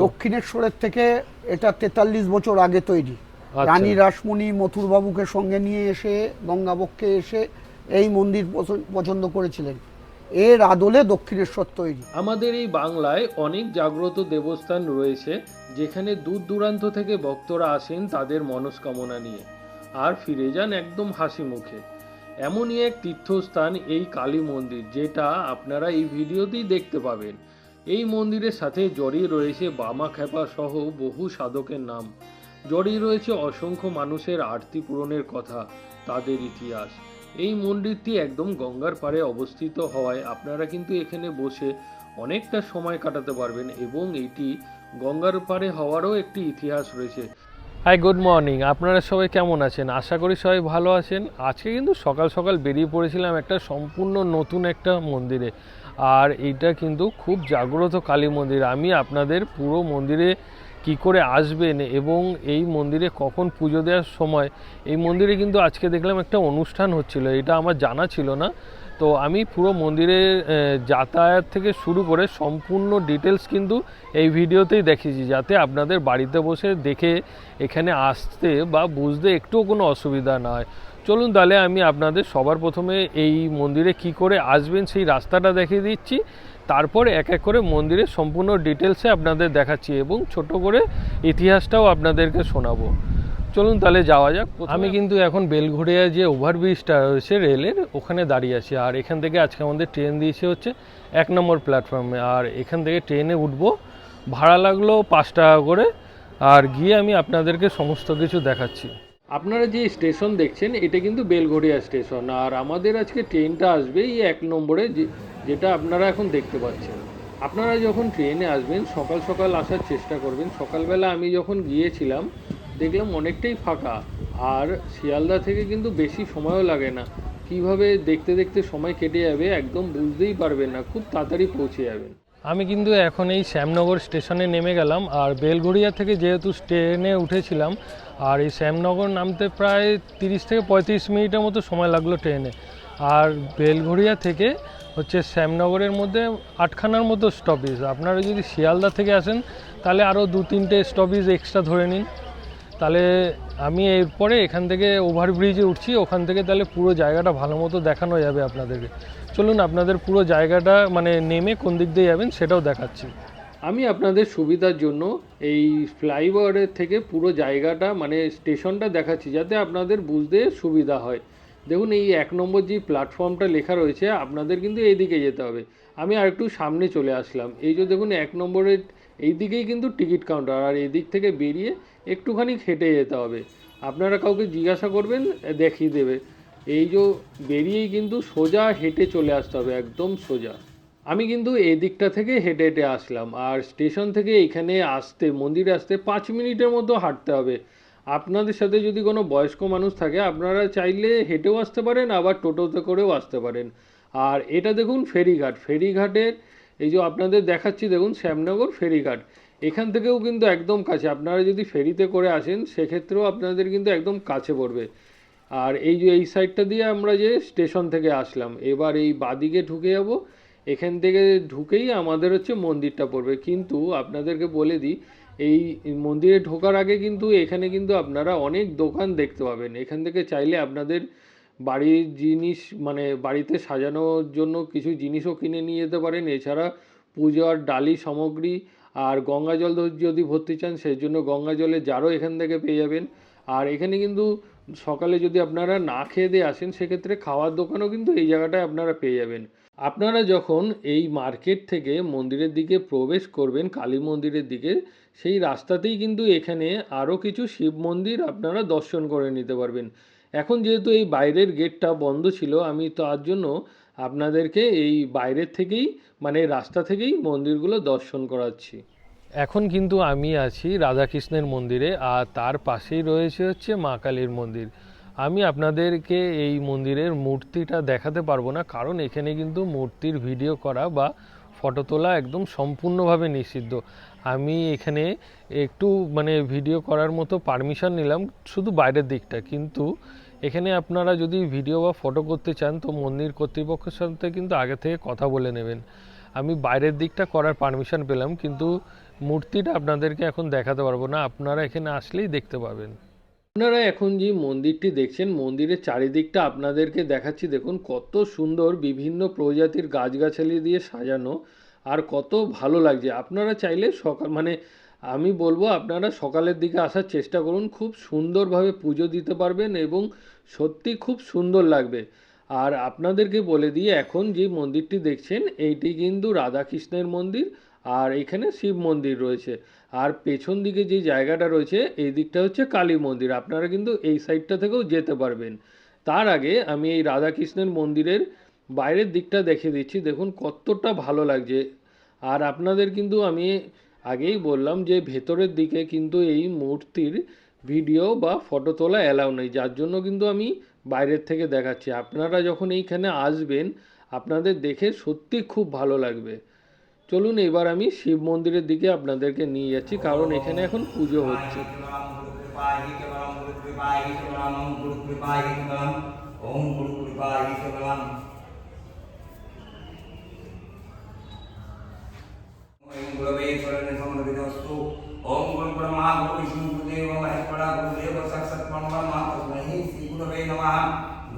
দক্ষিণেশ্বরের থেকে এটা ৪৩ বছর আগে তৈরি। রানী রাসমণি মথুরবাবুকে সঙ্গে নিয়ে এসে গঙ্গাবক্ষে এসে এই মন্দির পছন্দ করেছিলেন। এর আদলে দক্ষিণেশ্বর তৈরি। আমাদের এই বাংলায় অনেক জাগ্রত দেবস্থান রয়েছে, যেখানে দূর দূরান্ত থেকে ভক্তরা আসেন তাদের মনস্কামনা নিয়ে আর ফিরে যান একদম হাসি মুখে। এমনই এক তীর্থস্থান এই কালী মন্দির, যেটা আপনারা এই ভিডিওতেই দেখতে পাবেন। এই মন্দিরের সাথে জড়িয়ে রয়েছে বামাখ্যাপা সহ বহু সাধকের নাম, জড়িয়ে রয়েছে অসংখ্য মানুষের আরতি পূরণের কথা, তাদের ইতিহাস। এই মন্দিরটি একদম গঙ্গার পাড়ে অবস্থিত হওয়ায় আপনারা কিন্তু এখানে বসে অনেকটা সময় কাটাতে পারবেন, এবং এটি গঙ্গার পাড়ে হওয়ারও একটি ইতিহাস রয়েছে। Hi, good morning. আপনারা সবাই কেমন আছেন? আশা করি সবাই ভালো আছেন। আজকে কিন্তু সকাল সকাল বেরিয়ে পড়েছিলাম একটা সম্পূর্ণ নতুন একটা মন্দিরে, আর এইটা কিন্তু খুব জাগ্রত কালী মন্দির। আমি আপনাদের পুরো মন্দিরে কি করে আসবেন এবং এই মন্দিরে কখন পুজো দেওয়ার সময়, এই মন্দিরে কিন্তু আজকে দেখলাম একটা অনুষ্ঠান হচ্ছিল, এটা আমার জানা ছিল না। তো আমি পুরো মন্দিরে যাতায়াত থেকে শুরু করে সম্পূর্ণ ডিটেলস কিন্তু এই ভিডিওতেই দেখিয়েছি, যাতে আপনাদের বাড়িতে বসে দেখে এখানে আসতে বা বুঝতে একটুও কোনো অসুবিধা না হয়। চলুন তাহলে আমি আপনাদের সবার প্রথমে এই মন্দিরে কি করে আসবেন সেই রাস্তাটা দেখিয়ে দিচ্ছি, তারপর এক এক করে মন্দিরের সম্পূর্ণ ডিটেলসে আপনাদের দেখাচ্ছি এবং ছোট করে ইতিহাসটাও আপনাদেরকে শোনাবো। চলুন তাহলে যাওয়া যাক। আমি কিন্তু এখন বেলঘড়িয়া যে ওভারব্রিজটা রয়েছে রেলের, ওখানে দাঁড়িয়ে আছি। আর এখান থেকে আজকে আমাদের ট্রেন দিয়েছে হচ্ছে 1 নম্বর প্ল্যাটফর্মে, আর এখান থেকে ট্রেনে উঠবো। ভাড়া লাগলো 5 টাকা করে, আর গিয়ে আমি আপনাদেরকে সমস্ত কিছু দেখাচ্ছি। আপনারা যে স্টেশন দেখছেন এটা কিন্তু বেলঘড়িয়া স্টেশন, আর আমাদের আজকে ট্রেনটা আসবে এই 1 নম্বরে, যেটা আপনারা এখন দেখতে পাচ্ছেন। আপনারা যখন ট্রেনে আসবেন সকাল সকাল আসার চেষ্টা করবেন। সকালবেলা আমি যখন গিয়েছিলাম দেখলাম অনেকটাই ফাঁকা, আর শিয়ালদা থেকে কিন্তু বেশি সময়ও লাগে না। কিভাবে দেখতে দেখতে সময় কেটে যাবে একদম বুঝতেই পারবেন না, খুব তাড়াতাড়ি পৌঁছে যাবেন। আমি কিন্তু এখন এই শ্যামনগর স্টেশনে নেমে গেলাম, আর বেলঘড়িয়া থেকে যেহেতু ট্রেনে উঠেছিলাম, আর এই শ্যামনগর নামতে প্রায় 30 থেকে 35 মিনিটের মতো সময় লাগলো ট্রেনে। আর বেলঘড়িয়া থেকে হচ্ছে শ্যামনগরের মধ্যে 8খানার মতো স্টপেজ। আপনারা যদি শিয়ালদা থেকে আসেন তাহলে আরও 2-3টে স্টপেজ এক্সট্রা ধরে নিন। তাহলে আমি এরপরে এখান থেকে ওভারব্রিজে উঠছি, ওখান থেকে তাহলে পুরো জায়গাটা ভালো মতো দেখানো যাবে আপনাদেরকে। চলুন আপনাদের পুরো জায়গাটা মানে নেমে কোন দিক দিয়ে যাবেন সেটাও দেখাচ্ছি। আমি আপনাদের সুবিধার জন্য এই ফ্লাইওভারের থেকে পুরো জায়গাটা মানে স্টেশনটা দেখাচ্ছি, যাতে আপনাদের বুঝতে সুবিধা হয়। দেখুন এই 1 নম্বর যে প্ল্যাটফর্মটা লেখা রয়েছে, আপনাদের কিন্তু এইদিকে যেতে হবে। আমি আর একটু সামনে চলে আসলাম। এই যে দেখুন 1 নম্বরের এই দিকেই কিন্তু টিকিট কাউন্টার, আর এই দিক থেকে বেরিয়ে একটুখানি হেঁটে যেতে হবে। আপনারা কাউকে জিজ্ঞাসা করবেন, দেখিয়ে দেবে। এই যে বেরিয়েই কিন্তু সোজা হেঁটে চলে আসতে হবে, একদম সোজা। আমি কিন্তু এই দিকটা থেকে হেঁটে হেঁটে আসলাম, আর স্টেশন থেকে এখানে আসতে, মন্দিরে আসতে 5 মিনিটের মতো হাঁটতে হবে। আপনাদের সাথে যদি কোনো বয়স্ক মানুষ থাকে আপনারা চাইলে হেঁটেও আসতে পারেন, আবার টোটোতে করেও আসতে পারেন। আর এটা দেখুন ফেরিঘাট, ফেরিঘাটের এই যে আপনাদের দেখাচ্ছি দেখুন শ্যামনগর ফেরিঘাট, এখান থেকেও কিন্তু একদম কাছে। আপনারা যদি ফেরিতে করে আসেন সেক্ষেত্রেও আপনাদের কিন্তু একদম কাছে পড়বে। আর এই যে এই সাইডটা দিয়ে আমরা যে স্টেশন থেকে আসলাম, এবার এই বাদিকে ঢুকে যাব। এখান থেকে ঢুকেই আমাদের হচ্ছে মন্দিরটা পড়বে। কিন্তু আপনাদেরকে বলে দিই, এই মন্দিরে ঢোকার আগে কিন্তু এখানে কিন্তু আপনারা অনেক দোকান দেখতে পাবেন। এখান থেকে চাইলে আপনাদের বাড়ির জিনিস মানে বাড়িতে সাজানোর জন্য কিছু জিনিসও কিনে নিয়ে যেতে পারেন। এছাড়া পূজার ডালি সামগ্রী আর গঙ্গা জল যদি ভরতে চান সেই জন্য গঙ্গা জলের জারও এখান থেকে পেয়ে যাবেন। আর এখানে কিন্তু সকালে যদি আপনারা না খেয়ে দিয়ে আসেন সেক্ষেত্রে খাওয়ার দোকানও কিন্তু এই জায়গাটায় আপনারা পেয়ে যাবেন। আপনারা যখন এই মার্কেট থেকে মন্দিরের দিকে প্রবেশ করবেন, কালী মন্দিরের দিকে, সেই রাস্তাতেই কিন্তু এখানে আরও কিছু শিব মন্দির আপনারা দর্শন করে নিতে পারবেন। এখন যেহেতু এই বাইরের গেটটা বন্ধ ছিল, আমি তার জন্য আপনাদেরকে এই বাইরের থেকেই মানে রাস্তা থেকেই মন্দিরগুলো দর্শন করাচ্ছি। এখন কিন্তু আমি আছি রাধাকৃষ্ণের মন্দিরে, আর তার পাশেই রয়েছে হচ্ছে মা কালীর মন্দির। আমি আপনাদেরকে এই মন্দিরের মূর্তিটা দেখাতে পারবো না, কারণ এখানে কিন্তু মূর্তির ভিডিও করা বা ফটো তোলা একদম সম্পূর্ণভাবে নিষিদ্ধ। আমি এখানে একটু মানে ভিডিও করার মতো পারমিশন নিলাম শুধু বাইরের দিকটা, কিন্তু এখানে আপনারা যদি ভিডিও বা ফটো করতে চান তো মন্দির কর্তৃপক্ষের সাথে কিন্তু আগে থেকে কথা বলে নেবেন। আমি বাইরের দিকটা করার পারমিশন পেলাম, কিন্তু মূর্তিটা আপনাদেরকে এখন দেখাতে পারবো না, আপনারা এখানে আসলেই দেখতে পাবেন। আপনারা এখন যে মন্দিরটি দেখছেন, মন্দিরের চারিদিকটা আপনাদেরকে দেখাচ্ছি। দেখুন কত সুন্দর বিভিন্ন প্রজাতির গাছগাছালি দিয়ে সাজানো, আর কত ভালো লাগছে। আপনারা চাইলে সকাল আমি বলবো আপনারা সকালের দিকে আসার চেষ্টা করুন, খুব সুন্দরভাবে পুজো দিতে পারবেন এবং সত্যি খুব সুন্দর লাগবে। আর আপনাদেরকে বলে দিই, এখন যে মন্দিরটি দেখছেন এইটি কিন্তু রাধাকৃষ্ণের মন্দির, আর এখানে শিব মন্দির রয়েছে। আর পেছন দিকে যে জায়গাটা রয়েছে এই দিকটা হচ্ছে কালী মন্দির, আপনারা কিন্তু এই সাইডটা থেকেও যেতে পারবেন। তার আগে আমি এই রাধাকৃষ্ণের মন্দিরের বাইরের দিকটা দেখিয়ে দিচ্ছি, দেখুন কতটা ভালো লাগছে। আর আপনাদের কিন্তু আমি আগেই বললাম যে ভেতরের দিকে কিন্তু এই মূর্তির ভিডিও বা ফটো তোলা অ্যালাউ নেই, যার জন্য কিন্তু আমি বাইরের থেকে দেখাচ্ছি। আপনারা যখন এইখানে আসবেন আপনাদের দেখে সত্যি খুব ভালো লাগবে। চলুন এবার আমি শিব মন্দিরের দিকে আপনাদেরকে নিয়ে যাচ্ছি, কারণ এখানে এখন পুজো হচ্ছে।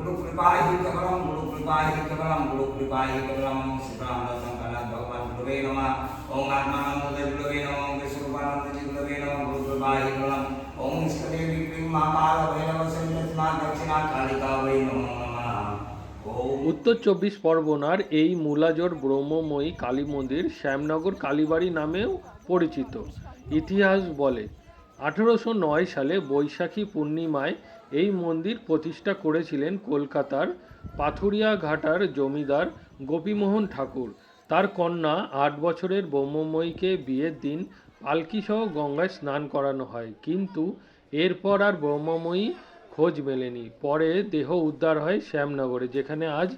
गुरु कृपाहि केवलम गुरु कृपाहि केवलम गुरु कृपाहि केवलम श्रीराम शंकरनाथ भगवान गुरुवे नमः। ओम आत्मानंद गुरुवे नमः। ओम विश्वरूपानंद गुरुवे नमः। गुरु कृपाहि केवलम। ओम इष्टदेवी क्रीम महाकाल भैरव सन्निधि दक्षिणा कालिका वै नमः। উত্তর 24 পরগনার এই মূলাজোড় ব্রহ্মময়ী কালী মন্দির শ্যামনগর কালীবাড়ি নামেও পরিচিত। ইতিহাস বলে 1809 সালে বৈশাখী পূর্ণিমায় এই মন্দির প্রতিষ্ঠা করেছিলেন কলকাতার পাথুরিয়া ঘাটার জমিদার গোপীমোহন ঠাকুর। তার কন্যা 8 বছরের ব্রহ্মময়ীকে বিয়ের দিন পালকিসহ গঙ্গায় স্নান করানো হয়, কিন্তু এরপর আর ব্রহ্মময়ী খোঁজ মেলেনি। পরে দেহ উদ্ধার হয় শ্যামনগরে, যেখানে আজ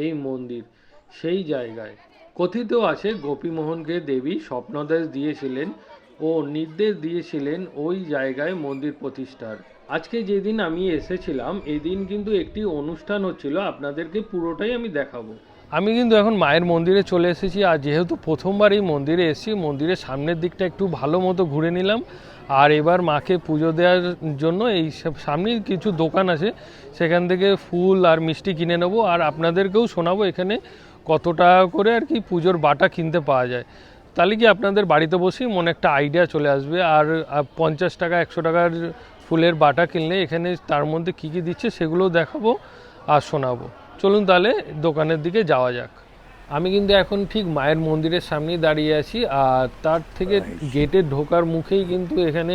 এই মন্দির। সেই জায়গায় কথিত আছে গোপীমোহনকে দেবী স্বপ্নদেশ দিয়েছিলেন ও নির্দেশ দিয়েছিলেন ওই জায়গায় মন্দির প্রতিষ্ঠার। আজকে যেদিন আমি এসেছিলাম এই দিন কিন্তু একটি অনুষ্ঠান হচ্ছিল, আপনাদেরকে পুরোটাই আমি দেখাবো। আমি কিন্তু এখন মায়ের মন্দিরে চলে এসেছি, আর যেহেতু প্রথমবার এই মন্দিরে এসেছি, মন্দিরের সামনের দিকটা একটু ভালো মতো ঘুরে নিলাম। আর এবার মাকে পুজো দেওয়ার জন্য এই সামনেই কিছু দোকান আছে, সেখান থেকে ফুল আর মিষ্টি কিনে নেবো, আর আপনাদেরকেও শোনাবো এখানে কত টাকা করে আর কি পুজোর বাটা কিনতে পাওয়া যায়। তাহলে কি আপনাদের বাড়িতে বসেই মনে একটা আইডিয়া চলে আসবে। আর 50 টাকা 100 টাকার ফুলের বাটা কিনলে এখানে তার মধ্যে কী কী দিচ্ছে সেগুলোও দেখাবো আর শোনাবো। চলুন তাহলে দোকানের দিকে যাওয়া যাক। আমি কিন্তু এখন ঠিক মায়ের মন্দিরের সামনেই দাঁড়িয়ে আছি, আর তার থেকে গেটে ঢোকার মুখেই কিন্তু এখানে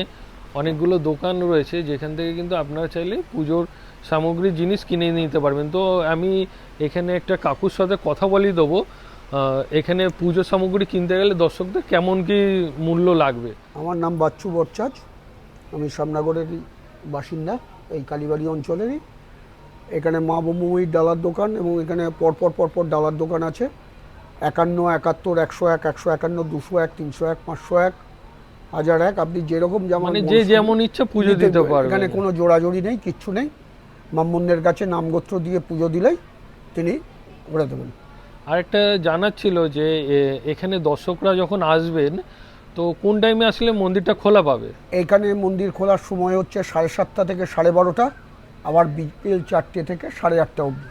অনেকগুলো দোকান রয়েছে, যেখান থেকে কিন্তু আপনারা চাইলে পুজোর সামগ্রী জিনিস কিনে নিতে পারবেন। তো আমি এখানে একটা কাকুর সাথে কথা বলিয়ে দেবো, এখানে পুজো সামগ্রী কিনতে গেলে দর্শকদের কেমন কি মূল্য লাগবে। আমার নাম বাচ্চু ভট্টাচার্য, আমি শ্যামনগরেরই বাসিন্দা, এই কালীবাড়ি অঞ্চলেরই। এখানে মা ব্রহ্মময়ীর ডালার দোকান, এবং এখানে পরপর ডালার দোকান আছে। 51, 71, 101, 151, 201, 301, 501, 1001, আপনি যেরকম মানে যে যেমন ইচ্ছা পুজো দিতে পারবেন। এখানে কোনো জোড়াজোড়ি নেই, কিচ্ছু নেই। ব্রাহ্মণদের কাছে নামগোত্র দিয়ে পুজো দিলেই তিনি করে দেবেন। আরেকটা জানার ছিল যে এখানে দর্শকরা যখন আসবেন তো কোন টাইমে আসলে মন্দিরটা খোলা পাবে? এখানে মন্দির খোলার সময় হচ্ছে 7:30 থেকে 12:30, আবার বিকেল 4টে থেকে 8:30 অবধি,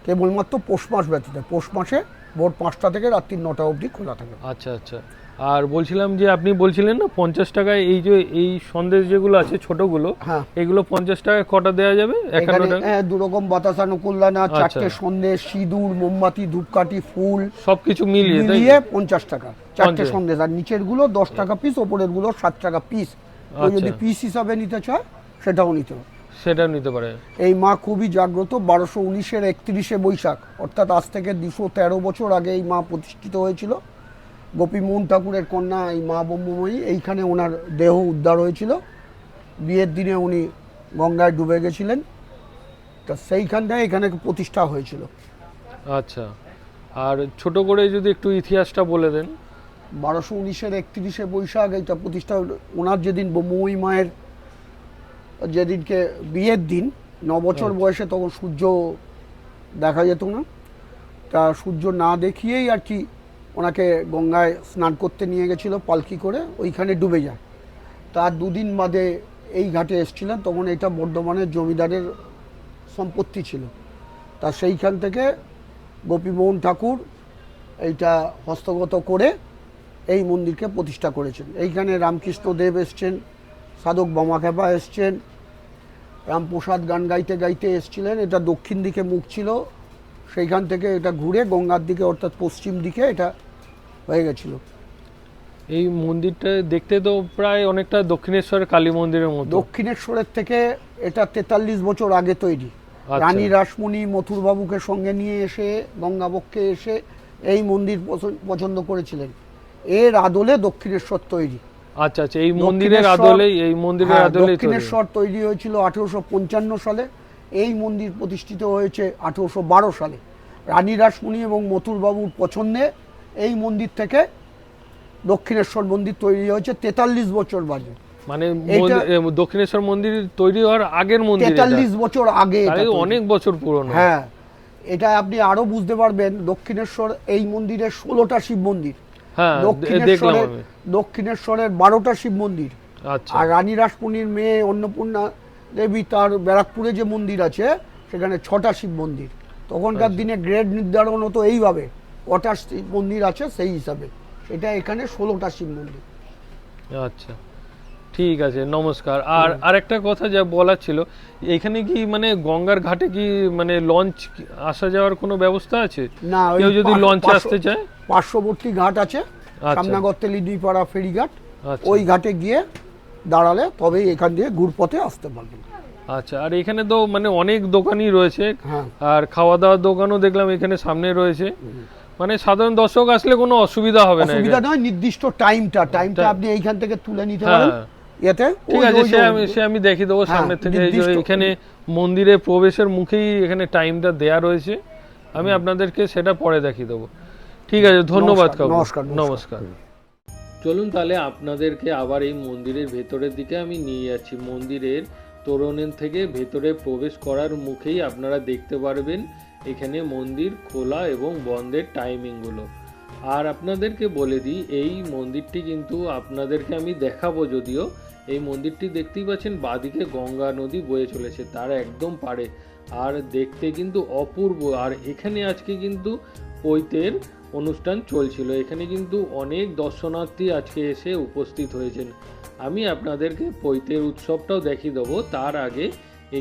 কেবলমাত্র পৌষ মাস ব্যতীত। পৌষ মাসে ভোর 5টা থেকে রাত্রি 9টা অবধি খোলা থাকে। আচ্ছা আচ্ছা। আর বলছিলাম যে আপনি বলছিলেন না 50 টাকায় এই যে এই সন্দেশ যেগুলো আছে ছোটগুলো, হ্যাঁ, এগুলো 50 টাকায় কটা দেওয়া যাবে? 51 টাকা। হ্যাঁ, 2 রকম বাতাসা নকুলদানা, 4টে সন্দেশ, সিঁদুর, মোমবাতি, ধূপকাঠি, ফুল সবকিছু মিলিয়ে 50 টাকা 4টে সন্দেশ। আর নিচের গুলো 10 টাকা পিস, ওপরের গুলো 7 টাকা পিস। যদি পিস হিসাবে নিতে চায় সেটাও নিতে হবে, সেটাও নিতে পারে। এই মা খুবই জাগ্রত। 1219-এর 31শে বৈশাখ, অর্থাৎ আজ থেকে 213 বছর আগে এই মা প্রতিষ্ঠিত হয়েছিল। গোপীমোহন ঠাকুরের কন্যা এই মা ব্রহ্মময়ী, এইখানে ওনার দেহ উদ্ধার হয়েছিল। বিয়ের দিনে উনি গঙ্গায় ডুবে গেছিলেন, তা সেইখানটায় এখানে প্রতিষ্ঠা হয়েছিল। আচ্ছা, আর ছোট করে যদি একটু ইতিহাসটা বলে দেন। 1219-এর 31শে বৈশাখ এইটা প্রতিষ্ঠা হলো। ওনার যেদিন ব্রহ্মময়ী মায়ের যেদিনকে বিয়ের দিন, 9 বছর বয়সে, তখন সূর্য দেখা যেত না, তা সূর্য না দেখিয়েই আর কি ওনাকে গঙ্গায় স্নান করতে নিয়ে গেছিলো পালকি করে, ওইখানে ডুবে যায়। তার দুদিন বাদে এই ঘাটে এসেছিলেন, তখন এটা বর্ধমানের জমিদারের সম্পত্তি ছিল। তা সেইখান থেকে গোপীমোহন ঠাকুর এইটা হস্তগত করে এই মন্দিরকে প্রতিষ্ঠা করেছেন। এইখানে রামকৃষ্ণ দেব এসছেন, সাধক বামাখ্যাপা এসছেন, রামপ্রসাদ গান গাইতে গাইতে এসছিলেন। এটা দক্ষিণ দিকে মুখ ছিল, সেইখান থেকে এটা ঘুরে গঙ্গার দিকে অর্থাৎ পশ্চিম দিকে এটা হয়ে গেছিল। এই মন্দিরটা দেখতে তো প্রায় অনেকটা দক্ষিণেশ্বরের কালী মন্দিরের মতো। দক্ষিণেশ্বরের থেকে এটা 43 বছর আগে তৈরি। রানী রাসমণি মথুরবাবুকে সঙ্গে নিয়ে এসে গঙ্গাবক্ষে এসে এই মন্দির পছন্দ করেছিলেন। এর আদলে দক্ষিণেশ্বর তৈরি। আচ্ছা আচ্ছা, এই মন্দিরের আদলেই দক্ষিণেশ্বর তৈরি হয়েছিল 1855 সালে। এই মন্দির প্রতিষ্ঠিত হয়েছে 1812 সালে। রানী রাসমণি এবং মথুরবাবুর পছন্দে এই মন্দির থেকে দক্ষিণেশ্বর মন্দির তৈরি হয়েছে 43 বছর বাদে। মানে দক্ষিণেশ্বর মন্দির তৈরি হওয়ার আগের মন্দির, 43 বছর আগে, অনেক বছর পুরনো। হ্যাঁ, এটা আপনি আরো বুঝতে পারবেন। দক্ষিণেশ্বর এই মন্দিরে 16টা শিব মন্দির, দক্ষিণেশ্বরের 12টা শিব মন্দির। আর রানী রাসমণির মেয়ে অন্নপূর্ণা দেবী তার ব্যারাকপুরে যে মন্দির আছে সেখানে 6টা শিব মন্দির। তখনকার দিনে গ্রেড নির্ধারণ হতো এইভাবে, কটা শিব মন্দির আছে সেই হিসাবে। এটা এখানে 16টা শিব মন্দির। আচ্ছা, ঠিক আছে, নমস্কার। আর আরেকটা কথা যা বলার ছিল, এখানে কি মানে গঙ্গার ঘাটে কি মানে লঞ্চ আসা যাওয়ার কোনো ব্যবস্থা আছে? না, কেউ যদি লঞ্চে আসতে চায় পার্শ্ববর্তী ঘাট আছে, সামনাগরতেলি দুইপাড়া ফেরিঘাট, ওই ঘাটে গিয়ে দাঁড়ালে তবেই এখান দিয়ে ঘুরপথে আসতে পারবেন। আচ্ছা, আর এখানে তো মানে অনেক দোকানই রয়েছে, আর খাওয়া দাওয়ার দোকানও দেখলাম এখানে সামনে রয়েছে। মানে সাধারণ দর্শক আসলে কোনো অসুবিধা হবে না? অসুবিধা নয়, নির্দিষ্ট টাইমটা আপনি এইখান থেকে তুলে নিতে পারেন। ঠিক আছে, সে আমি দেখিয়ে দেবো সামনে থেকে। এখানে মন্দিরে প্রবেশের মুখেই এখানে টাইমটা দেয়া রয়েছে, আমি আপনাদেরকে সেটা পরে দেখিয়ে দেবো। ঠিক আছে, ধন্যবাদ কাকু। নমস্কার। চলুন তাহলে আপনাদেরকে আবার এই মন্দিরের ভেতরের দিকে আমি নিয়ে যাচ্ছি। মন্দিরের তোরণের থেকে ভেতরে প্রবেশ করার মুখেই আপনারা দেখতে পারবেন এখানে মন্দির খোলা এবং বন্ধের টাইমিংগুলো। আর আপনাদেরকে বলে দিই, এই মন্দিরটি কিন্তু আপনাদেরকে আমি দেখাবো, যদিও এই মন্দিরটি দেখতেই পাচ্ছেন বাঁদিকে গঙ্গা নদী বয়ে চলেছে তার একদম পাড়ে, আর দেখতে কিন্তু অপূর্ব। আর এখানে আজকে কিন্তু পৈতের অনুষ্ঠান চলছিল, এখানে কিন্তু অনেক দর্শনার্থী আজকে এসে উপস্থিত হয়েছেন। আমি আপনাদেরকে পৈতের উৎসবটাও দেখিয়ে দেবো। তার আগে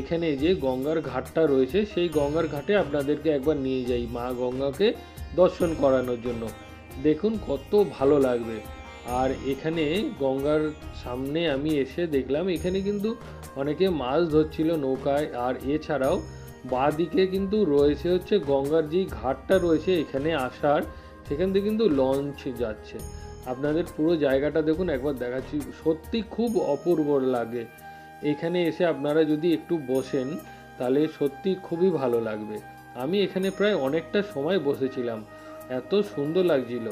এখানে যে গঙ্গার ঘাটটা রয়েছে সেই গঙ্গার ঘাটে আপনাদেরকে একবার নিয়ে যাই মা গঙ্গাকে দর্শন করানোর জন্য। দেখুন কত ভালো লাগবে। আর এখানে গঙ্গার সামনে আমি এসে দেখলাম এখানে কিন্তু অনেকে মাছ ধরছিল নৌকায়। আর এছাড়াও বাঁদিকে কিন্তু রয়েছে হচ্ছে গঙ্গার যে ঘাটটা রয়েছে এখানে আসার, সেখান থেকে কিন্তু লঞ্চ যাচ্ছে। আপনাদের পুরো জায়গাটা দেখুন, একবার দেখাচ্ছি, সত্যি খুব অপূর্ব লাগে। এখানে এসে আপনারা যদি একটু বসেন তাহলে সত্যি খুবই ভালো লাগবে। আমি এখানে প্রায় অনেকটা সময় বসেছিলাম, এত সুন্দর লাগছিল।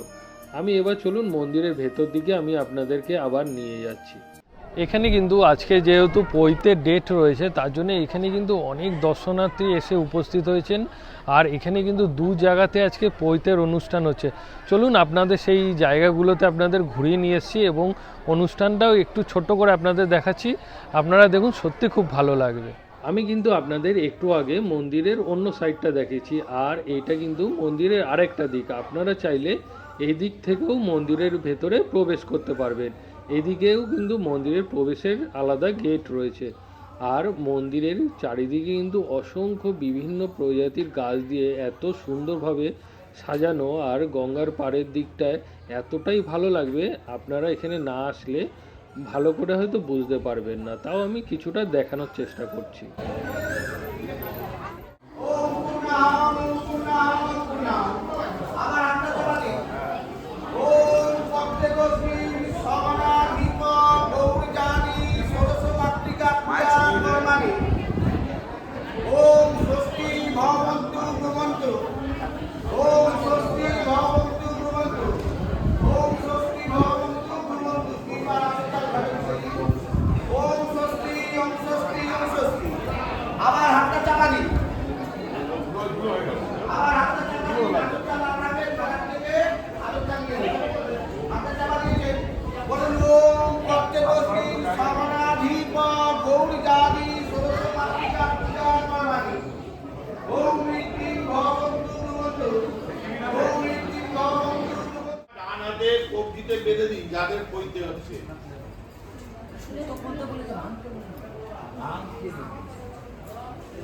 আমি এবার চলুন মন্দিরের ভেতর দিকে আমি আপনাদেরকে আবার নিয়ে যাচ্ছি। এখানে কিন্তু আজকে যেহেতু পৈতের ডেট রয়েছে তার জন্য এখানে কিন্তু অনেক দর্শনার্থী এসে উপস্থিত হয়েছেন। আর এখানে কিন্তু দু জায়গাতে আজকে পৈতের অনুষ্ঠান হচ্ছে। চলুন আপনাদের সেই জায়গাগুলোতে আপনাদের ঘুরিয়ে নিয়ে এসেছি এবং অনুষ্ঠানটাও একটু ছোট্ট করে আপনাদের দেখাচ্ছি। আপনারা দেখুন, সত্যি খুব ভালো লাগবে। আমি কিন্তু আপনাদের একটু আগে মন্দিরের অন্য সাইডটা দেখেছি, আর এইটা কিন্তু মন্দিরের আরেকটা দিক। আপনারা চাইলে এই দিক থেকেও মন্দিরের ভেতরে প্রবেশ করতে পারবেন। এদিকেও কিন্তু মন্দিরের প্রবেশের আলাদা গেট রয়েছে। আর মন্দিরের চারিদিকে কিন্তু অসংখ্য বিভিন্ন প্রজাতির গাছ দিয়ে এত সুন্দরভাবে সাজানো। আর গঙ্গার পাড়ের দিকটায় এতটাই ভালো লাগবে, আপনারা এখানে না আসলে ভালো করে হয়তো বুঝতে পারবেন না। তাও আমি কিছুটা দেখানোর চেষ্টা করছি। যাদের বইতে হচ্ছে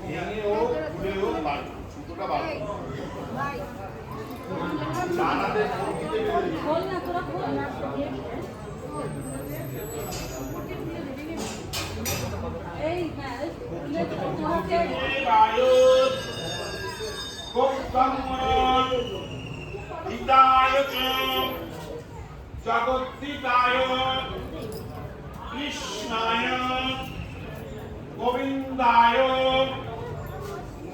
ভেঙে হোক খুলে হোক বার করো, সুতোটা বার করো। জানাদের বইতে জগদ্দিতায় কৃষ্ণায় গোবিন্দায়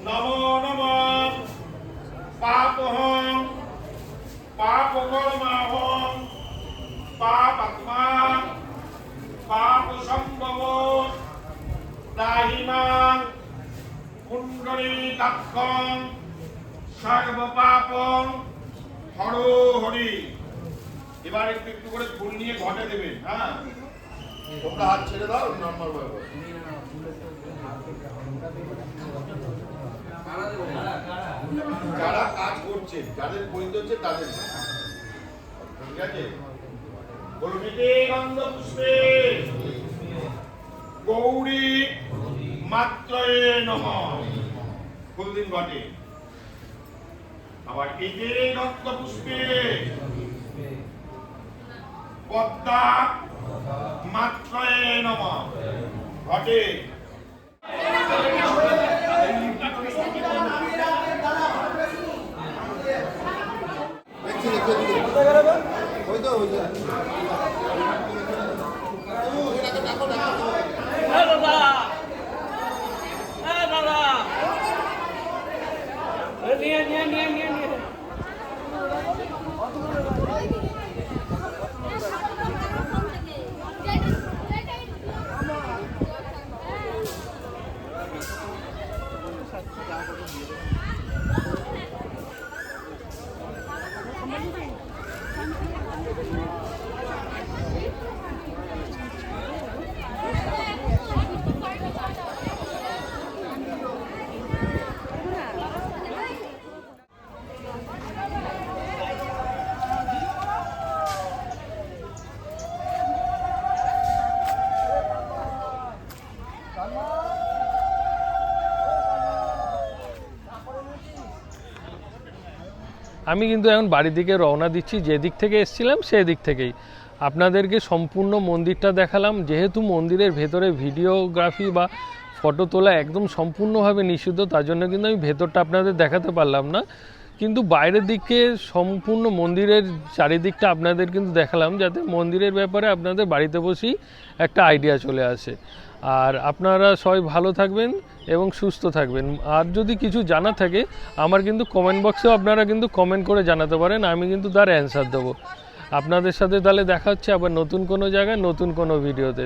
নমো নমঃ পাপহং পাপকর্মাহং পাপাত্মা পাপসম্ভব দাহিমাং পুণ্ডরীকাক্ষং সর্বপাপং হরো হরি। এবার একটু একটু করে ফুল নিয়ে ঘটে দেবেন। হ্যাঁ, তোমরা হাত ছেড়ে দাও, নর্মাল ভাবে। যারা কাজ করছে, যাদের বৈধ হচ্ছে তাদের, ঠিক আছে? বলুন গন্ধ পুষ্পে গৌরী মাত্রয়ে নমঃ। ফুল দিন ঘটে। আবার এতে গন্ধ পুষ্পে পদ্মা মাত্রয়ে নমঃ ঘটে। আমি কিন্তু এখন বাড়ি দিকে রওনা দিচ্ছি, যে দিক থেকে এসেছিলাম সেদিক থেকেই। আপনাদেরকে সম্পূর্ণ মন্দিরটা দেখালাম। যেহেতু মন্দিরের ভেতরে ভিডিওগ্রাফি বা ফটো তোলা একদম সম্পূর্ণভাবে নিষিদ্ধ, তার জন্য কিন্তু আমি ভেতরটা আপনাদের দেখাতে পারলাম না। কিন্তু বাইরের দিকে সম্পূর্ণ মন্দিরের চারিদিকটা আপনাদের কিন্তু দেখালাম, যাতে মন্দিরের ব্যাপারে আপনাদের বাড়িতে বসেই একটা আইডিয়া চলে আসে। আর আপনারা সবাই ভালো থাকবেন এবং সুস্থ থাকবেন। আর যদি কিছু জানা থাকে আমার কিন্তু কমেন্ট বক্সেও আপনারা কিন্তু কমেন্ট করে জানাতে পারেন, আমি কিন্তু তার অ্যান্সার দেবো। আপনাদের সাথে তাহলে দেখা হচ্ছে আবার নতুন কোনো জায়গায় নতুন কোনো ভিডিওতে।